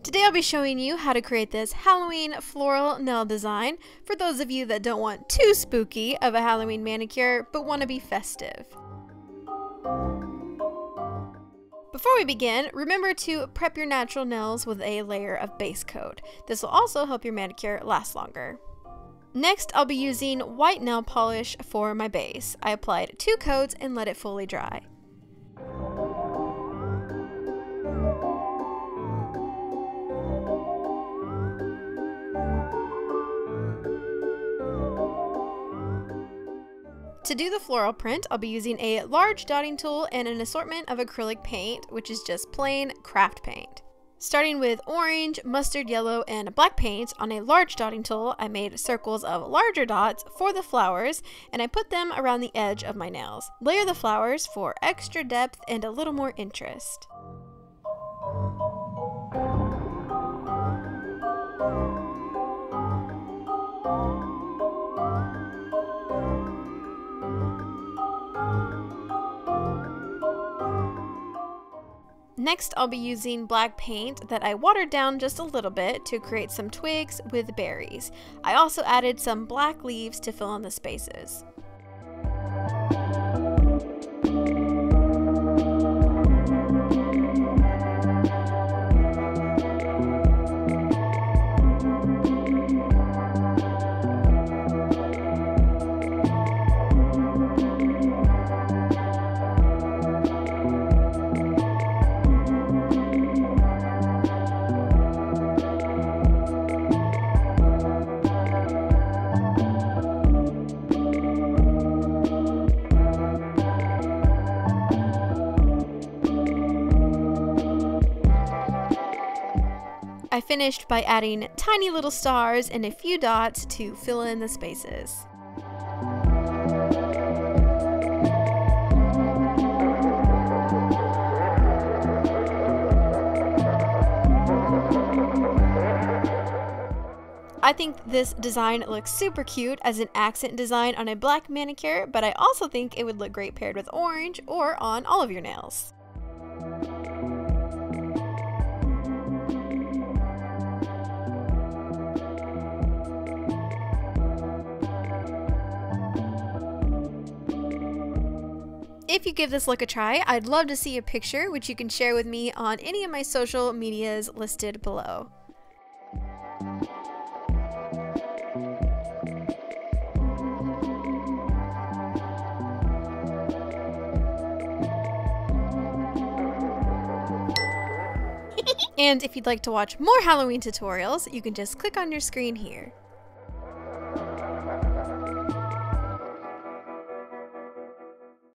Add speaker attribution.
Speaker 1: Today I'll be showing you how to create this Halloween floral nail design for those of you that don't want too spooky of a Halloween manicure but want to be festive. Before we begin, remember to prep your natural nails with a layer of base coat. This will also help your manicure last longer. Next, I'll be using white nail polish for my base. I applied 2 coats and let it fully dry. To do the floral print, I'll be using a large dotting tool and an assortment of acrylic paint, which is just plain craft paint. Starting with orange, mustard yellow, and black paint on a large dotting tool, I made circles of larger dots for the flowers, and I put them around the edge of my nails. Layer the flowers for extra depth and a little more interest. Next, I'll be using black paint that I watered down just a little bit to create some twigs with berries. I also added some black leaves to fill in the spaces. I finished by adding tiny little stars and a few dots to fill in the spaces. I think this design looks super cute as an accent design on a black manicure, but I also think it would look great paired with orange or on all of your nails. If you give this look a try, I'd love to see a picture, which you can share with me on any of my social medias listed below. And if you'd like to watch more Halloween tutorials, you can just click on your screen here.